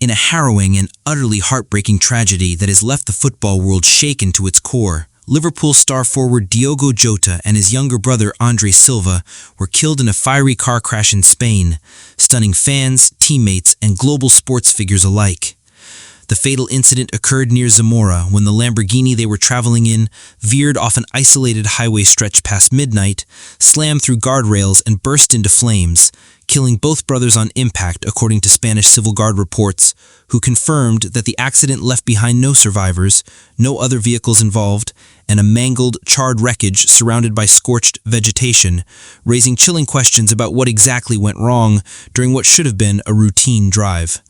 In a harrowing and utterly heartbreaking tragedy that has left the football world shaken to its core, Liverpool star forward Diogo Jota and his younger brother André Silva were killed in a fiery car crash in Spain, stunning fans, teammates, and global sports figures alike. The fatal incident occurred near Zamora when the Lamborghini they were traveling in veered off an isolated highway stretch past midnight, slammed through guardrails, and burst into flames, killing both brothers on impact, according to Spanish Civil Guard reports, who confirmed that the accident left behind no survivors, no other vehicles involved, and a mangled, charred wreckage surrounded by scorched vegetation, raising chilling questions about what exactly went wrong during what should have been a routine drive.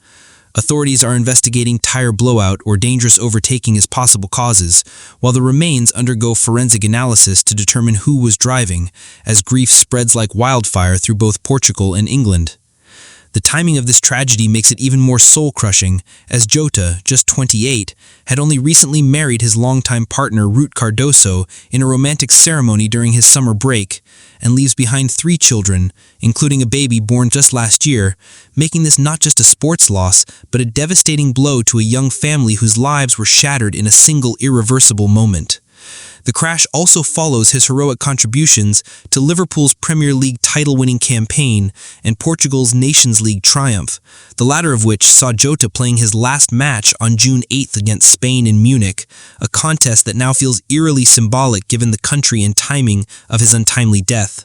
Authorities are investigating tire blowout or dangerous overtaking as possible causes, while the remains undergo forensic analysis to determine who was driving, as grief spreads like wildfire through both Portugal and England. The timing of this tragedy makes it even more soul-crushing, as Jota, just 28, had only recently married his longtime partner Ruth Cardoso in a romantic ceremony during his summer break, and leaves behind 3 children, including a baby born just last year, making this not just a sports loss, but a devastating blow to a young family whose lives were shattered in a single irreversible moment. The crash also follows his heroic contributions to Liverpool's Premier League title-winning campaign and Portugal's Nations League triumph, the latter of which saw Jota playing his last match on June 8th against Spain in Munich, a contest that now feels eerily symbolic given the country and timing of his untimely death.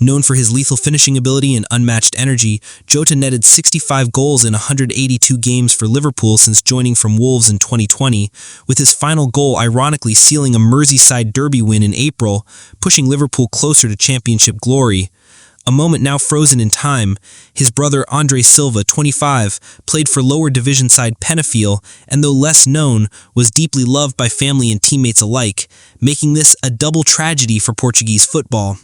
Known for his lethal finishing ability and unmatched energy, Jota netted 65 goals in 182 games for Liverpool since joining from Wolves in 2020, with his final goal ironically sealing a Merseyside derby win in April, pushing Liverpool closer to championship glory. A moment now frozen in time, his brother André Silva, 25, played for lower division side Penafiel and, though less known, was deeply loved by family and teammates alike, making this a double tragedy for Portuguese football.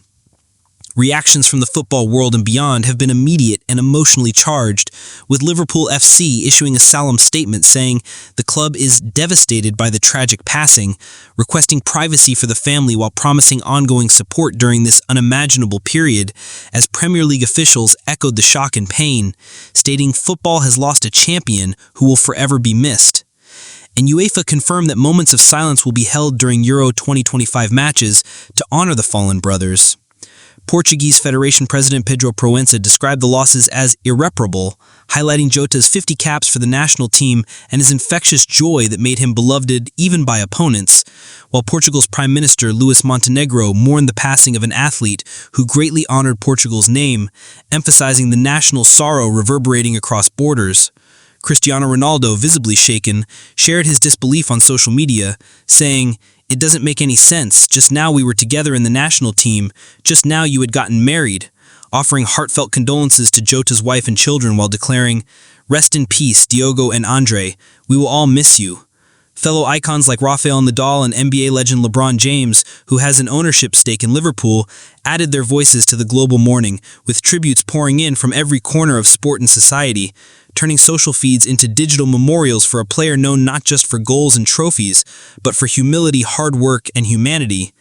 Reactions from the football world and beyond have been immediate and emotionally charged, with Liverpool FC issuing a solemn statement saying the club is devastated by the tragic passing, requesting privacy for the family while promising ongoing support during this unimaginable period, as Premier League officials echoed the shock and pain, stating football has lost a champion who will forever be missed. And UEFA confirmed that moments of silence will be held during Euro 2025 matches to honor the fallen brothers. Portuguese Federation President Pedro Proença described the losses as irreparable, highlighting Jota's 50 caps for the national team and his infectious joy that made him beloved even by opponents, while Portugal's Prime Minister Luis Montenegro mourned the passing of an athlete who greatly honored Portugal's name, emphasizing the national sorrow reverberating across borders. Cristiano Ronaldo, visibly shaken, shared his disbelief on social media, saying, "It doesn't make any sense. Just now we were together in the national team. Just now you had gotten married," offering heartfelt condolences to Jota's wife and children while declaring, "Rest in peace, Diogo and André. We will all miss you." Fellow icons like Rafael Nadal and NBA legend LeBron James, who has an ownership stake in Liverpool, added their voices to the global mourning, with tributes pouring in from every corner of sport and society, turning social feeds into digital memorials for a player known not just for goals and trophies, but for humility, hard work, and humanity.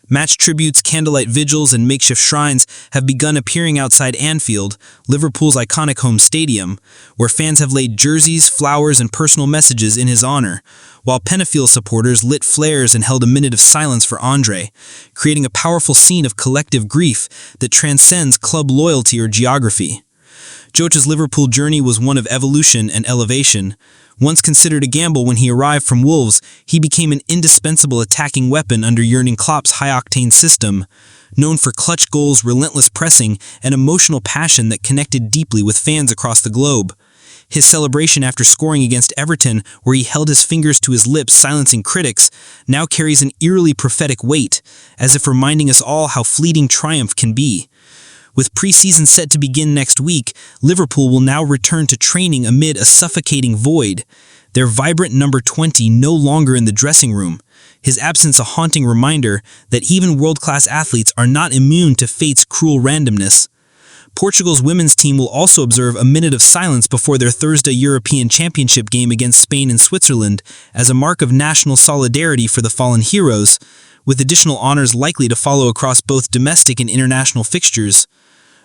Match tributes, candlelight vigils, and makeshift shrines have begun appearing outside Anfield, Liverpool's iconic home stadium, where fans have laid jerseys, flowers, and personal messages in his honor, while Penafiel supporters lit flares and held a minute of silence for André, creating a powerful scene of collective grief that transcends club loyalty or geography. Jota's Liverpool journey was one of evolution and elevation. Once considered a gamble when he arrived from Wolves, he became an indispensable attacking weapon under Jurgen Klopp's high-octane system, known for clutch goals, relentless pressing, and emotional passion that connected deeply with fans across the globe. His celebration after scoring against Everton, where he held his fingers to his lips silencing critics, now carries an eerily prophetic weight, as if reminding us all how fleeting triumph can be. With pre-season set to begin next week, Liverpool will now return to training amid a suffocating void, their vibrant number 20 no longer in the dressing room, his absence a haunting reminder that even world-class athletes are not immune to fate's cruel randomness. Portugal's women's team will also observe a minute of silence before their Thursday European Championship game against Spain and Switzerland as a mark of national solidarity for the fallen heroes, with additional honors likely to follow across both domestic and international fixtures.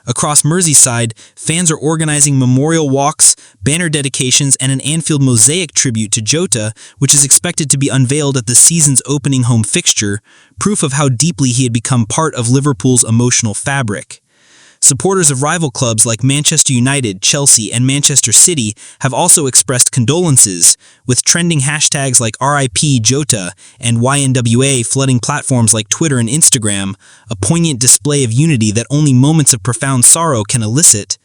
Across Merseyside, fans are organizing memorial walks, banner dedications, and an Anfield mosaic tribute to Jota, which is expected to be unveiled at the season's opening home fixture, proof of how deeply he had become part of Liverpool's emotional fabric. Supporters of rival clubs like Manchester United, Chelsea, and Manchester City have also expressed condolences, with trending hashtags like RIP Jota and YNWA flooding platforms like Twitter and Instagram, a poignant display of unity that only moments of profound sorrow can elicit.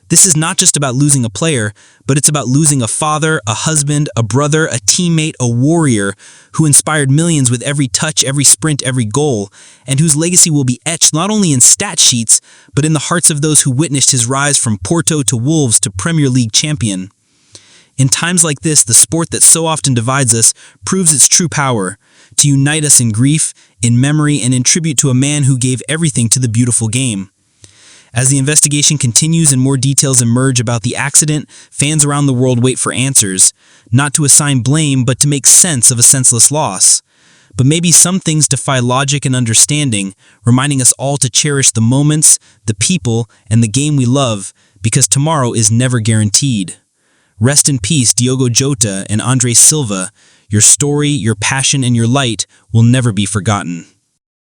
This is not just about losing a player, but it's about losing a father, a husband, a brother, a teammate, a warrior who inspired millions with every touch, every sprint, every goal, and whose legacy will be etched not only in stat sheets, but in the hearts of those who witnessed his rise from Porto to Wolves to Premier League champion. In times like this, the sport that so often divides us proves its true power, to unite us in grief, in memory, and in tribute to a man who gave everything to the beautiful game. As the investigation continues and more details emerge about the accident, fans around the world wait for answers, not to assign blame, but to make sense of a senseless loss. But maybe some things defy logic and understanding, reminding us all to cherish the moments, the people, and the game we love, because tomorrow is never guaranteed. Rest in peace, Diogo Jota and André Silva. Your story, your passion, and your light will never be forgotten.